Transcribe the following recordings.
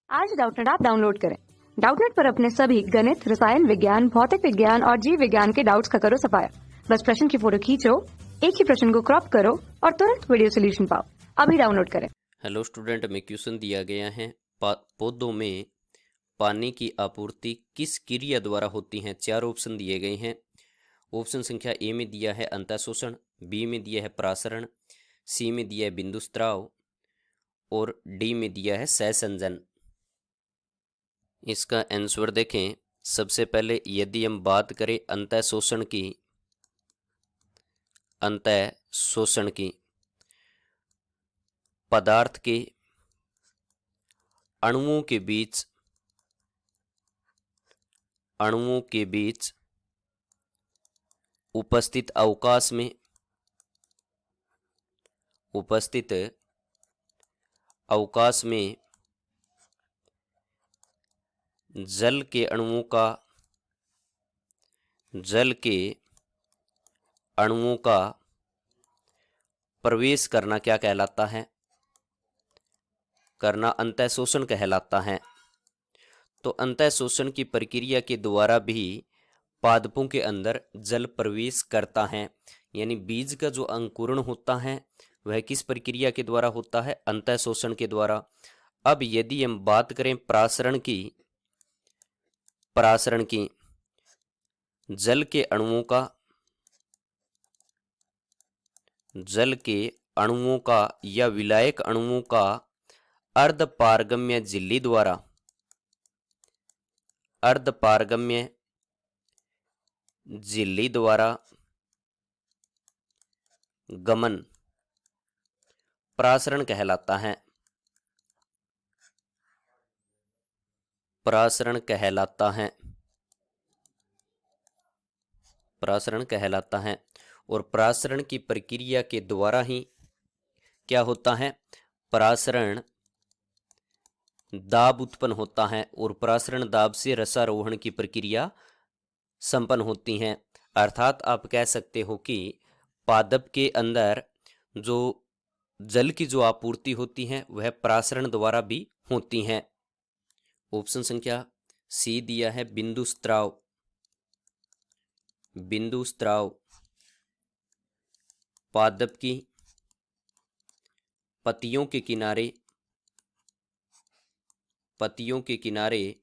आज Doubtnut app download करें। Doubtnut पर अपने सभी गणित, रसायन विज्ञान, भौतिक विज्ञान और जीव विज्ञान के डाउट्स का करो सफाया। बस प्रश्न की फोटो खींचो, एक ही प्रश्न को क्रॉप करो और तुरंत वीडियो सोल्यूशन पाओ। अभी डाउनलोड करें। हेलो स्टूडेंट, में क्वेश्चन दिया गया है पौधों में पानी की आपूर्ति किस क्रिया द्वारा होती है। चार ऑप्शन दिए गए हैं। ऑप्शन संख्या ए में दिया है अंतःशोषण, बी में दिया है परासरण, सी में दिया है बिंदुस्त्राव और डी में दिया है सहसंजन। इसका आंसर देखें। सबसे पहले यदि हम बात करें अंतःशोषण की, पदार्थ के अणुओं के बीच उपस्थित अवकाश में जल के अणुओं का प्रवेश करना क्या कहलाता है? करना अंतःशोषण कहलाता है। तो अंतःशोषण की प्रक्रिया के द्वारा भी पादपों के अंदर जल प्रवेश करता है। यानी बीज का जो अंकुरण होता है वह किस प्रक्रिया के द्वारा होता है? अंतःशोषण के द्वारा। अब यदि हम बात करें परासरण की, जल के अणुओं का या विलायक अणुओं का अर्धपारगम्य झिल्ली द्वारा गमन परासरण कहलाता है। परासरण कहलाता है। और परासरण की प्रक्रिया के द्वारा ही क्या होता है? परासरण दाब उत्पन्न होता है और परासरण दाब से रसारोहण की प्रक्रिया संपन्न होती है। अर्थात आप कह सकते हो कि पादप के अंदर जो जल की जो आपूर्ति होती है वह परासरण द्वारा भी होती है। ऑप्शन संख्या सी दिया है बिंदुस्त्राव पादप की पत्तियों के किनारे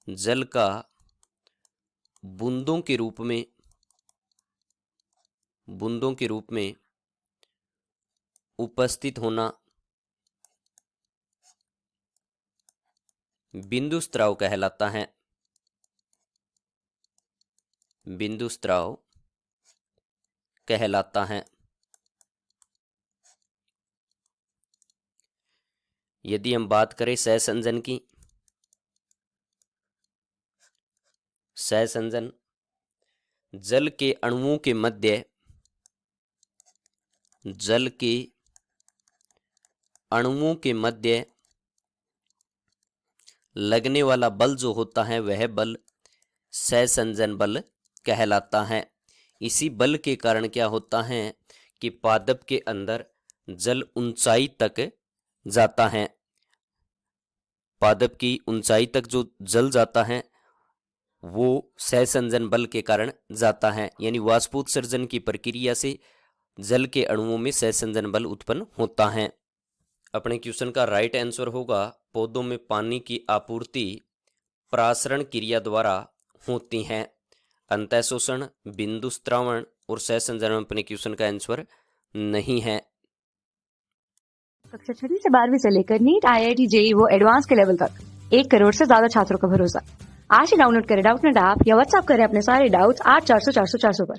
जल का बूंदों के रूप में उपस्थित होना बिंदुस्त्राव कहलाता है। बिंदुस्त्राव कहलाता है। यदि हम बात करें सहसंजन की, सहसंजन जल के अणुओं के मध्य लगने वाला बल जो होता है वह बल सहसंजन बल कहलाता है। इसी बल के कारण क्या होता है कि पादप के अंदर जल ऊंचाई तक जाता है। पादप की ऊंचाई तक जो जल जाता है वो सहसंजन बल के कारण जाता है। यानी वाष्पोत्सर्जन की प्रक्रिया से जल के अणुओं में सहसंजन बल उत्पन्न होता है। अपने क्वेश्चन का राइट आंसर होगा पौधों में पानी की आपूर्ति परासरण क्रिया द्वारा होती है। अंतःशोषण, बिंदुस्त्रावण और सहसंजन अपने क्वेश्चन का आंसर नहीं है। कक्षा 6 से 12वीं से लेकर नीट, IIT, JEE वो एडवांस के लेवल तक 1 करोड़ से ज्यादा छात्रों का भरोसा। आज ही डाउनलोड करें डाउटनेट ऐप या व्हाट्सएप करें अपने सारे डाउट्स 8400 400 400 पर।